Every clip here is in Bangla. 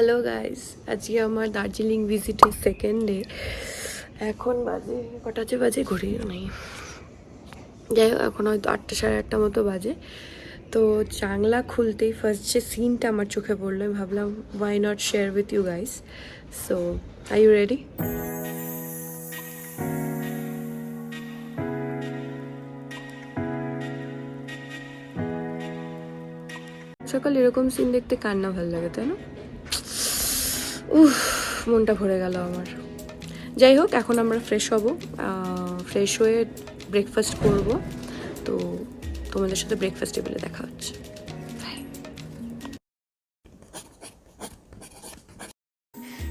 হ্যালো গাইস, আজকে আমার দার্জিলিং ভিজিটের সেকেন্ড ডে। এখন বাজে কটা যে বাজে ঘড়িও নেই, যাই হোক এখন হয়তো 8টা সাড়ে 8টা মতো বাজে। তো জানলা খুলতেই ফার্স্ট যে সিনটা আমার চোখে পড়লো, আমি ভাবলাম why not share with you guys. So are you ready? সকাল এরকম সিন দেখতে কার না ভালো লাগে, তাই না? উফ, মনটা ভরে গেল আমার। যাই হোক, এখন আমরা ফ্রেশ হব, ফ্রেশ হয়ে ব্রেকফাস্ট করব। তো তোমাদের সাথে ব্রেকফাস্ট টেবিলে দেখা হচ্ছে।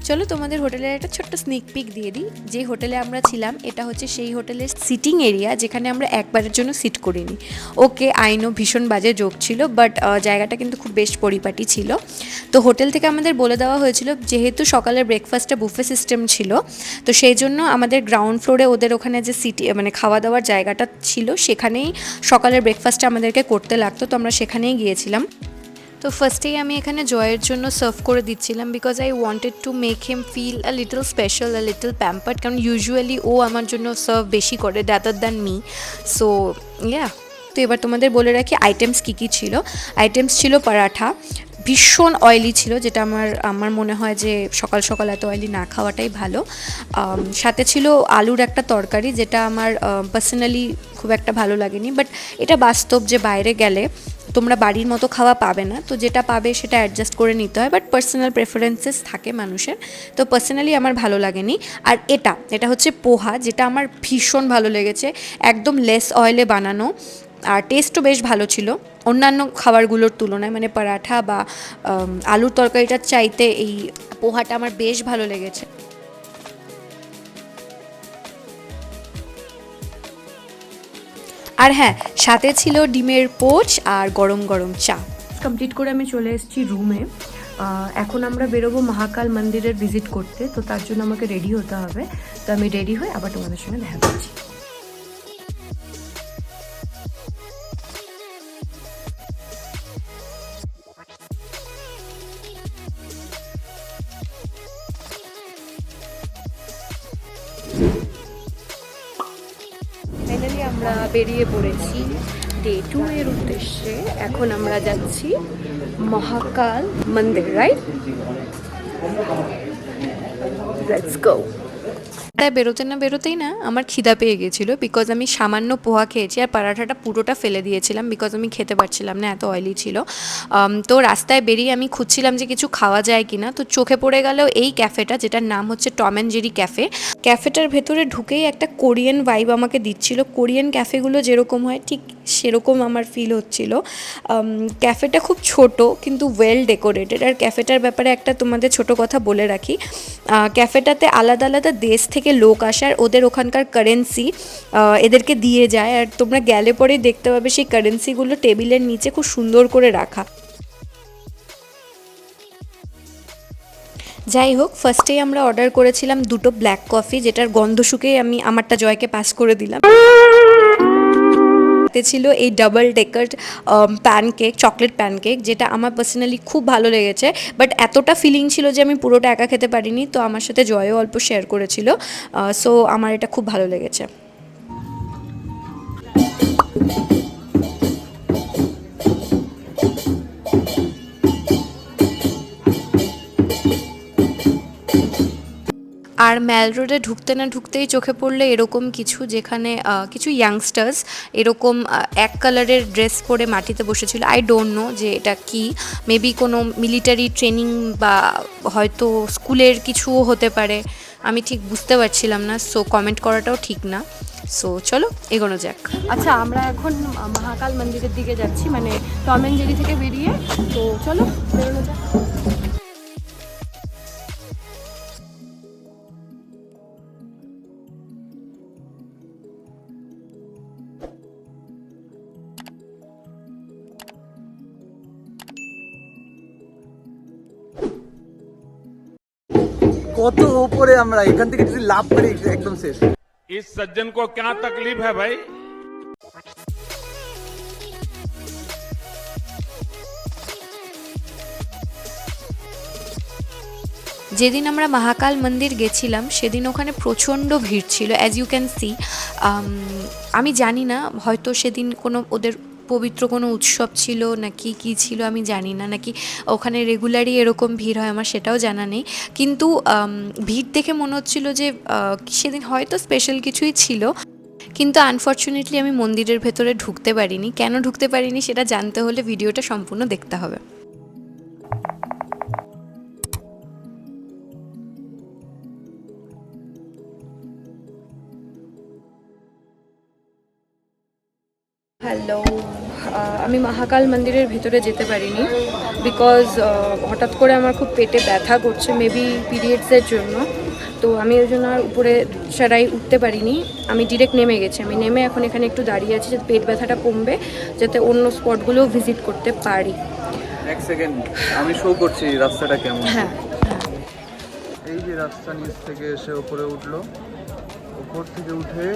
চলো তোমাদের হোটেলের একটা ছোট্ট স্নিক পিক দিয়ে দিই। যে হোটেলে আমরা ছিলাম এটা হচ্ছে সেই হোটেলের সিটিং এরিয়া যেখানে আমরা একবারের জন্য সিট করিনি। ওকে, আইনো ভীষণ বাজে জোক ছিল, বাট জায়গাটা কিন্তু খুব বেশ পরিপাটি ছিল। তো হোটেল থেকে আমাদের বলে দেওয়া হয়েছিল যেহেতু সকালের ব্রেকফাস্টটা বুফে সিস্টেম ছিল, তো সেই জন্য আমাদের গ্রাউন্ড ফ্লোরে ওদের ওখানে যে সিটি মানে খাওয়া দাওয়ার জায়গাটা ছিল সেখানেই সকালের ব্রেকফাস্টটা আমাদেরকে করতে লাগতো। তো আমরা সেখানেই গিয়েছিলাম। তো ফার্স্টেই আমি এখানে জয়ের জন্য সার্ভ করে দিচ্ছিলাম, because I wanted to make him feel a little special, a little pampered, কারণ ইউজুয়ালি ও আমার জন্য সার্ভ বেশি করে rather than me. So yeah, তো এবার তোমাদের বলে রাখি আইটেমস কী কী ছিল। আইটেমস ছিল পরাঠা, ভীষণ অয়েলি ছিল, যেটা আমার মনে হয় যে সকাল সকাল এত অয়েলি না খাওয়াটাই ভালো। সাথে ছিল আলুর একটা তরকারি, যেটা আমার পার্সোনালি খুব একটা ভালো লাগেনি, বাট এটা বাস্তব যে বাইরে গেলে তোমরা বাড়ির মতো খাওয়া পাবে না, তো যেটা পাবে সেটা অ্যাডজাস্ট করে নিতে হয়, বাট পার্সোনাল প্রেফারেন্সেস থাকে মানুষের। তো পার্সোনালি আমার ভালো লাগেনি। আর এটা হচ্ছে পোহা, যেটা আমার ভীষণ ভালো লেগেছে, একদম লেস অয়েলে বানানো, আর টেস্টও বেশ ভালো ছিল অন্যান্য খাবারগুলোর তুলনায়, মানে পরাঠা বা আলুর তরকারিটার চাইতে এই পোহাটা আমার বেশ ভালো লেগেছে। আর হ্যাঁ, সাথে ছিল ডিমের পোচ আর গরম গরম চা। কমপ্লিট করে আমি চলে এসেছি রুমে। এখন আমরা বেরোবো মহাকাল মন্দিরের ভিজিট করতে, তো তার জন্য আমাকে রেডি হতে হবে। তো আমি রেডি হয়ে আবার তোমাদের সঙ্গে দেখা করছি। ফাইনালি আমরা বেরিয়ে পড়েছি ডে 2 এর উদ্দেশ্যে। এখন আমরা যাচ্ছি মহাকাল মন্দির, রাইট? Let's go. তাই বেরোতে না বেরোতেই না আমার খিদা পেয়ে গেছিলো, বিকজ আমি সামান্য পোহা খেয়েছি আর পরাঠাটা পুরোটা ফেলে দিয়েছিলাম, বিকজ আমি খেতে পারছিলাম না, এত অয়েলি ছিল। তো রাস্তায় বেরিয়ে আমি খুঁজছিলাম যে কিছু খাওয়া যায় কি না, তো চোখে পড়ে গেল এই ক্যাফেটা, যেটার নাম হচ্ছে টম অ্যান্ড জেরি ক্যাফে। ক্যাফেটার ভেতরে ঢুকেই একটা কোরিয়ান ভাইব আমাকে দিচ্ছিল, কোরিয়ান ক্যাফেগুলো যেরকম হয় ঠিক সেরকম আমার ফিল হচ্ছিল। ক্যাফেটা খুব ছোট কিন্তু ওয়েল ডেকোরেটেড। আর ক্যাফেটার ব্যাপারে একটা তোমাদের ছোট কথা বলে রাখি, ক্যাফেটাতে আলাদা আলাদা দেশ থেকে লোক আসে আর ওদের ওখানকার কারেন্সি এদেরকে দিয়ে যায়, আর তোমরা গেলে পরে দেখতে পাবে সেই কারেন্সিগুলো টেবিলের নিচে খুব সুন্দর করে রাখা। যাই হোক, ফার্স্টেই আমরা অর্ডার করেছিলাম 2টো ব্ল্যাক কফি, যেটার গন্ধ শুকেই আমি আমারটা জয়কে পাস করে দিলাম। ছিল এই double decker pancake, chocolate pancake, যেটা আমার পার্সোনালি খুব ভালো লেগেছে, বাট এতটা ফিলিং ছিল যে আমি পুরোটা একা খেতে পারিনি, তো আমার সাথে জয়ও অল্প শেয়ার করেছিল। সো আমার এটা খুব ভালো লেগেছে। আর ম্যাল রোডে ঢুকতে না ঢুকতেই চোখে পড়লে এরকম কিছু, যেখানে কিছু ইয়াংস্টার্স এরকম এক কালারের ড্রেস পরে মাটিতে বসেছিল। আই ডোন্ট নো যে এটা কি, মেবি কোনো মিলিটারি ট্রেনিং বা হয়তো স্কুলের কিছুও হতে পারে, আমি ঠিক বুঝতে পারছিলাম না, সো কমেন্ট করাটাও ঠিক না। সো চলো এগোনো যাক। আচ্ছা, আমরা এখন মহাকাল মন্দিরের দিকে যাচ্ছি, মানে টম অ্যান্ড জেরি থেকে বেরিয়ে। তো চলো বেরোনো যাক। কত উপরে আমরা, এখান থেকে যদি লাভ করি একদম শেষ। इस सज्जन को क्या तकलीफ है भाई? যেদিন আমরা মহাকাল মন্দির গেছিলাম সেদিন ওখানে প্রচণ্ড ভিড় ছিল, অ্যাজ ইউ ক্যান সি। আমি জানি না, হয়তো সেদিন কোনো ওদের পবিত্র কোনো উৎসব ছিল নাকি কী ছিল আমি জানি না, নাকি ওখানে রেগুলারই এরকম ভিড় হয় আমার সেটাও জানা নেই। কিন্তু ভিড় দেখে মনে হচ্ছিল যে সেদিন হয়তো স্পেশাল কিছুই ছিল। কিন্তু আনফর্চুনেটলি আমি মন্দিরের ভেতরে ঢুকতে পারিনি। কেন ঢুকতে পারিনি সেটা জানতে হলে ভিডিওটা সম্পূর্ণ দেখতে হবে। হ্যালো, আমি মহাকাল মন্দিরের ভিতরে যেতে পারিনি বিকজ হঠাৎ করে আমার খুব পেটে ব্যথা করছে, মেবি পিরিয়ডসের জন্য। তো আমি ওই জন্য আর উপরে সারাই উঠতে পারিনি, আমি ডিরেক্ট নেমে গেছি। আমি নেমে এখন এখানে একটু দাঁড়িয়ে আছি যাতে পেট ব্যথাটা কমবে, যাতে অন্য স্পটগুলোও ভিজিট করতে পারি। এক সেকেন্ড, আমি শো করছি রাস্তাটা কেমন। হ্যাঁ, এই যে রাস্তা নিচ থেকে এসে উপরে উঠলো, উপর থেকে উঠে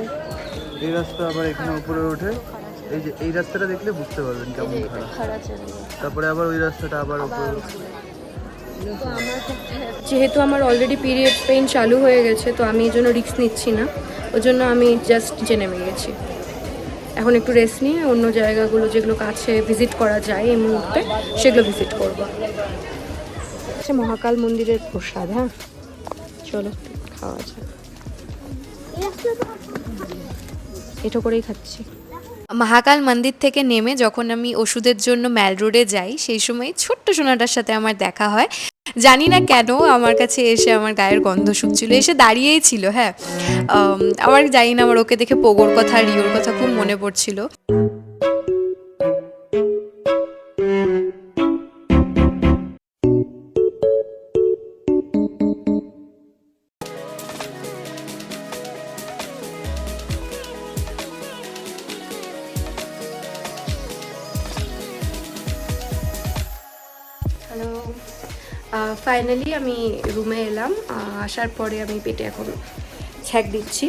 এই রাস্তা আবার এখানে উপরে উঠে এই যে এই রাস্তাটা দেখলে বুঝতে পারবেন কেমন খারাপ। তারপরে আবার ওই রাস্তাটা আবার উপরে। যেহেতু আমার অলরেডি পিরিয়ড পেইন চালু হয়ে গেছে, তো আমি এই জন্য রিস্ক নিচ্ছি না, ওই জন্য আমি জাস্ট নিচে নেমে গেছি। এখন একটু রেস্ট নিয়ে অন্য জায়গাগুলো যেগুলো কাছে ভিজিট করা যায় এই মুহূর্তে সেগুলো ভিজিট করব। আচ্ছা, মহাকাল মন্দিরের প্রসাদ, হ্যাঁ চলো খাওয়া যায়। এটা করেই খাচ্ছি। মহাকাল মন্দির থেকে নেমে যখন আমি ওষুধের জন্য ম্যাল রোডে যাই সেই সময় ছোট্ট সোনাটার সাথে আমার দেখা হয়। জানি না কেন আমার কাছে এসে আমার গায়ের গন্ধ শুকছিল, এসে দাঁড়িয়েই ছিল। হ্যাঁ, আমার জানি না, আমার ওকে দেখে পোগোর কথা রিওর কথা খুব মনে পড়ছিল। হ্যালো, ফাইনালি আমি রুমে এলাম। আসার পরে আমি পেটে এখন ছ্যাঁক দিচ্ছি।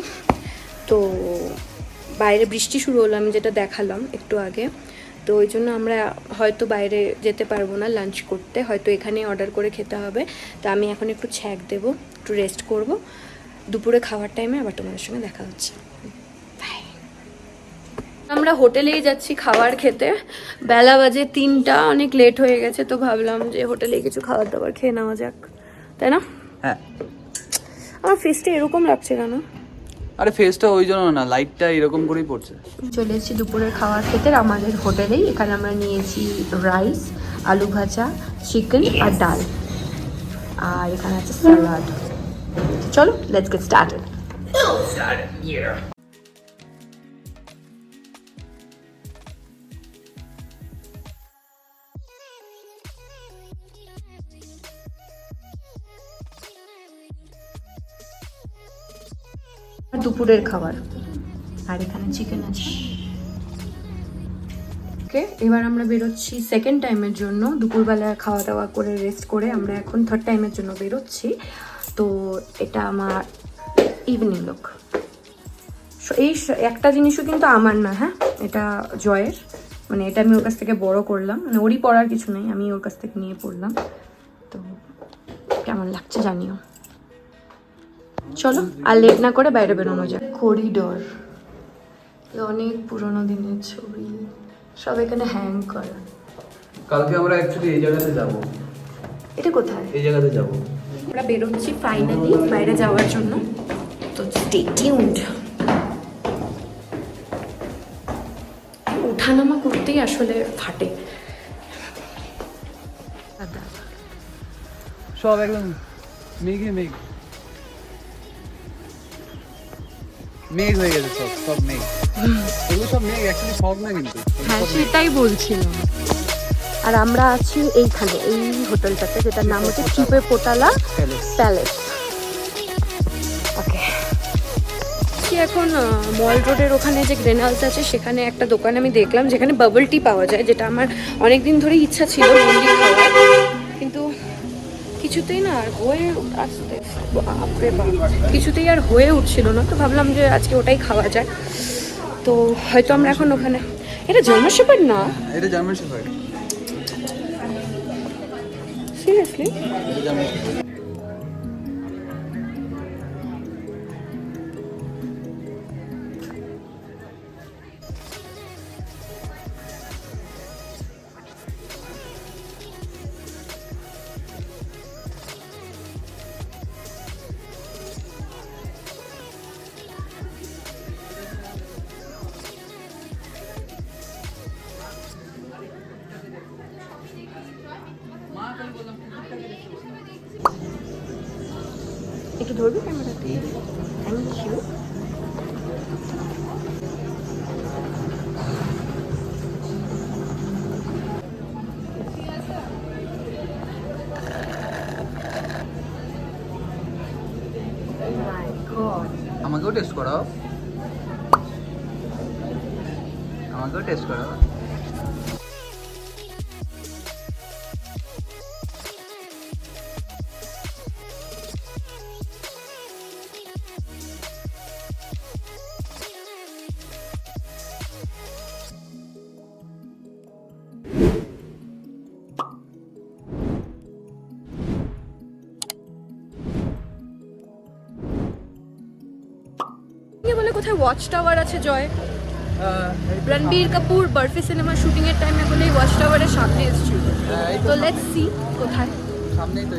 তো বাইরে বৃষ্টি শুরু হলো, আমি যেটা দেখালাম একটু আগে। তো ওই জন্য আমরা হয়তো বাইরে যেতে পারবো না লাঞ্চ করতে, হয়তো এখানে অর্ডার করে খেতে হবে। তো আমি এখন একটু ছ্যাঁক দেবো, একটু রেস্ট করব। দুপুরে খাওয়ার টাইমে আবার তোমাদের সঙ্গে দেখা হচ্ছে। আমরা হোটেলেই যাচ্ছি খাবার খেতে, বেলা বাজে 3টা, অনেক লেট হয়ে গেছে। তো ভাবলাম যে হোটেলে কিছু খাবার দাবার খেয়ে নেওয়া যাক, তাই না? হ্যাঁ, আমার ফেসটা এরকম লাগছে কেন? আরে ফেসটা ওই জন্য না, লাইটটা এরকম করেই পড়ছে। চলে এসেছি দুপুরের খাবার খেতে আমাদের হোটেলেই। এখানে আমরা নিয়েছি রাইস, আলু ভাজা, চিকেন আর ডাল, আর এখানে আছে স্যালাড। চলো লেটস গেট স্টার্টেড। দুপুরের খাবার, আর এখানে চিকেন আছে। ওকে, এবার আমরা বেরোচ্ছি সেকেন্ড টাইমের জন্য। দুপুরবেলা খাওয়া দাওয়া করে রেস্ট করে আমরা এখন থার্ড টাইমের জন্য বেরোচ্ছি। তো এটা আমার ইভিনিং লুক। এই একটা জিনিসও কিন্তু আমার না, হ্যাঁ এটা জয়ের, মানে এটা আমি ওর কাছ থেকে বড় করলাম, মানে ওরই পড়ার কিছু নেই, আমি ওর কাছ থেকে নিয়ে পড়লাম। তো কেমন লাগছে জানিও। চলো আর লেট না করে বাইরে বেরোনো যায়। করিডোর, অনেক পুরোনো দিনের ছবি, সব এখানে হ্যাং করা। কালকে আমরা অ্যাকচুয়ালি এই জায়গাতে যাব। এটা কোথায়? এই জায়গাতে যাব। আমরা বেরোচ্ছি ফাইনালি বাইরে যাওয়ার জন্য, তো স্টে টিউনড। ওঠানামা করতেই আসলে ফাটে। সব একদম মেঘে মেঘ মেঘ হয়ে গেছে, সব সব মেঘ। এগুলো সব মেঘ, অ্যাকচুয়ালি সব না কিন্তু। হ্যাঁ সেটাই বলছিলাম। আর আমরা আছি এইখানে এই হোটেলটাতে, যেটার নাম হচ্ছে চিপে পোটালা প্যালেস। ওকে, এখন মল রোডের ওখানে যে গ্রেন হাউস আছে সেখানে একটা দোকান আমি দেখলাম যেখানে বাবল টি পাওয়া যায়, যেটা আমার অনেক দিন ধরে ইচ্ছা ছিল বন্ডি খাওয়ার, কিন্তু কিছুতেই না আর হয়ে আসতে কিছুতেই আর হয়ে উঠছিল না। তো ভাবলাম যে আজকে ওটাই খাওয়া যায়। তো হয়তো আমরা এখন ওখানে, এটা জার্মান শেপার্ড না? এটা জার্মান শেপার্ড। সিরিয়াসলি? এটা জার্মান শেপার্ড। একটু ধরবি ক্যামেরাতে? Thank you. আমাকেও টেস্ট করাও, আমাকেও টেস্ট করাও। বলে কোথায় ওয়াচ টাওয়ার আছে জয়? রণবীর কাপুর বরফি সিনেমা শুটিং এর টাইমে বলে ওয়াচ টাওয়ারের সামনে এসেছিল। তো লেটস সি কোথায়। সামনেই তো।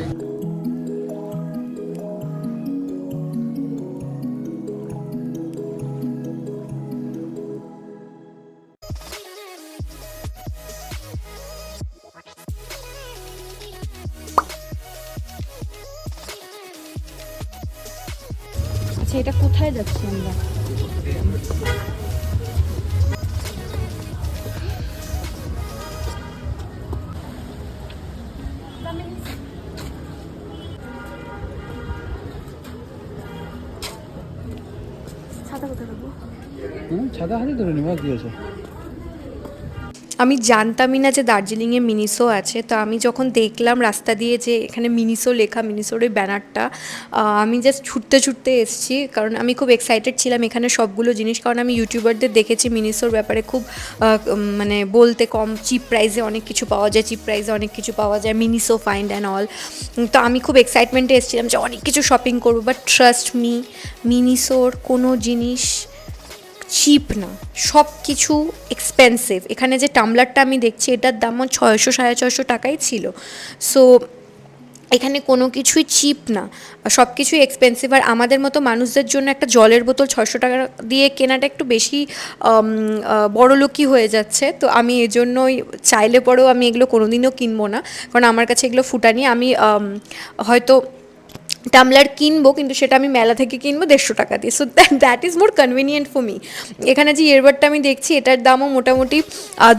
আচ্ছা এটা কোথায় যাচ্ছি আমরা? ছাতা কোথায় রাখবো? ছাতা হাতে ধরে নিবা, কি আছে? আমি জানতামই না যে দার্জিলিংয়ে মিনিসো আছে। তো আমি যখন দেখলাম রাস্তা দিয়ে যে এখানে মিনিসো লেখা, মিনিসোর ওই ব্যানারটা, আমি জাস্ট ছুটতে ছুটতে এসেছি, কারণ আমি খুব এক্সাইটেড ছিলাম এখানে সবগুলো জিনিস, কারণ আমি ইউটিউবারদের দেখেছি মিনিসোর ব্যাপারে খুব মানে বলতে কম চিপ প্রাইসে অনেক কিছু পাওয়া যায়, চিপ প্রাইসে অনেক কিছু পাওয়া যায়, মিনিসো ফাইন্ড অ্যান্ড অল। তো আমি খুব এক্সাইটমেন্টে এসেছিলাম যে অনেক কিছু শপিং করবো, বাট ট্রাস্ট মি, মিনিসোর কোনো জিনিস চিপ না, সব কিছু এক্সপেন্সিভ। এখানে যে টামলারটা আমি দেখছি এটার দামও 600-650 টাকাই ছিল। সো এখানে কোনো কিছুই চিপ না, সব কিছুই এক্সপেন্সিভ। আর আমাদের মতো মানুষদের জন্য একটা জলের বোতল 600 টাকা দিয়ে কেনাটা একটু বেশি বড়লোকি হয়ে যাচ্ছে। তো আমি এজন্যই চাইলে পরেও আমি এগুলো কোনোদিনও কিনবো না, কারণ আমার কাছে এগুলো ফুটানি। আমি হয়তো টামলার কিনবো, কিন্তু সেটা আমি মেলা থেকে কিনবো 150 টাকা দিয়ে। So that is more convenient for me. এখানে যে ইয়ারবাডটা আমি দেখছি এটার দামও মোটামুটি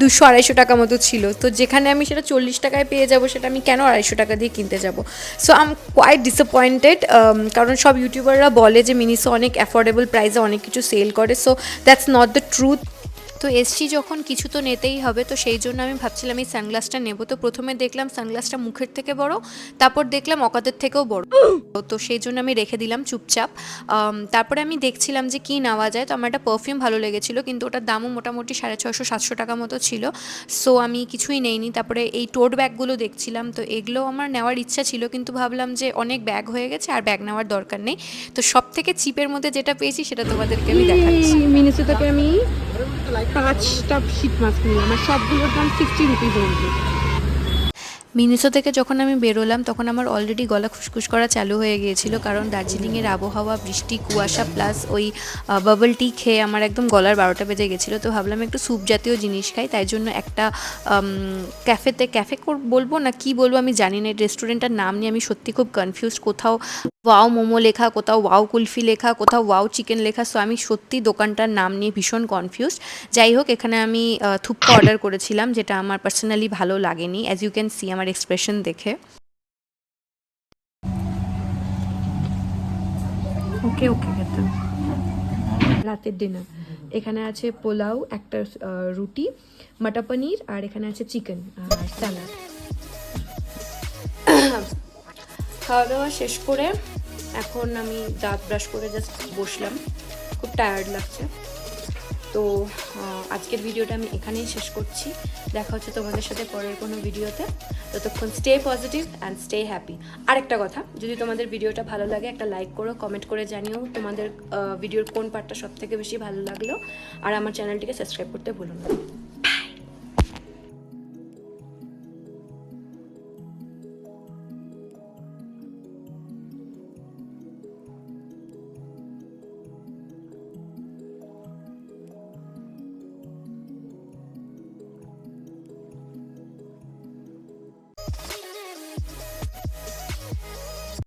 200-250 টাকা মতো ছিল। তো যেখানে আমি সেটা 40 টাকায় পেয়ে যাবো, সেটা আমি কেন 250 টাকা দিয়ে কিনতে যাবো? So I am quite disappointed, কারণ সব ইউটিউবাররা বলে যে মিনিসো অনেক অ্যাফোর্ডেবল প্রাইসে অনেক কিছু সেল করে। So that's not the truth. তো এসছি যখন কিছু তো নিতেই হবে, তো সেই জন্য আমি ভাবছিলাম এই সানগ্লাসটা নেব। তো প্রথমে দেখলাম সানগ্লাসটা মুখের থেকে বড়, তারপর দেখলাম অকাতের থেকেও বড়, তো সেই জন্য আমি রেখে দিলাম চুপচাপ। তারপরে আমি দেখছিলাম যে কী নেওয়া যায়। তো আমার একটা পারফিউম ভালো লেগেছিলো, কিন্তু ওটার দামও মোটামুটি 650-700 টাকা মতো ছিল। সো আমি কিছুই নেইনি। তারপরে এই টোট ব্যাগগুলো দেখছিলাম, তো এগুলো আমার নেওয়ার ইচ্ছা ছিল, কিন্তু ভাবলাম যে অনেক ব্যাগ হয়ে গেছে, আর ব্যাগ নেওয়ার দরকার নেই। তো সব থেকে চিপের মধ্যে যেটা পেয়েছি সেটা তোমাদেরকে আমি দেখাচ্ছি। মিনিসো থেকে আমি 5টা শীত মাস্ক নিলাম, আর সবগুলোর দাম 60 রুপিস অনলি। মিনিসো থেকে যখন আমি বেরোলাম তখন আমার অলরেডি গলা খুসখুস করা চালু হয়ে গিয়েছিল, কারণ দার্জিলিংয়ের আবহাওয়া, বৃষ্টি, কুয়াশা প্লাস ওই বাবল টি খেয়ে আমার একদম গলার 12টা বেজে গেছিলো। তো ভাবলাম একটু স্যুপ জাতীয় জিনিস খাই, তাই জন্য একটা ক্যাফে বলবো না কি বলবো আমি জানি না, রেস্টুরেন্টটার নাম নিয়ে আমি সত্যি খুব কনফিউজড। কোথাও ওয়াও মোমো লেখা, কোথাও ওয়াও কুলফি লেখা, কোথাও ওয়াও চিকেন লেখা। সো আমি সত্যি দোকানটার নাম নিয়ে ভীষণ কনফিউজড। যাই হোক, এখানে আমি থুপ্পা অর্ডার করেছিলাম, যেটা আমার পার্সোনালি ভালো লাগেনি, অ্যাজ ইউ ক্যান সি আমার এক্সপ্রেশন দেখে। ওকে ওকে খেতে। রাতের ডিনার এখানে আছে পোলাও, একটা রুটি, মাটা পনির, আর এখানে আছে চিকেন আর স্যালাড। খাওয়া দাওয়া শেষ করে এখন আমি দাঁত ব্রাশ করে জাস্ট বসলাম, খুব টায়ার্ড লাগছে। তো আজকের ভিডিওটা আমি এখানেই শেষ করছি। দেখা হচ্ছে তোমাদের সাথে পরের কোনো ভিডিওতে। ততক্ষণ stay positive and stay happy. আরেকটা কথা, যদি তোমাদের ভিডিওটা ভালো লাগে একটা লাইক করো, কমেন্ট করে জানিও তোমাদের ভিডিওর কোন পার্টটা সব থেকে বেশি ভালো লাগলো, আর আমার চ্যানেলটিকে সাবস্ক্রাইব করতে ভুলো না।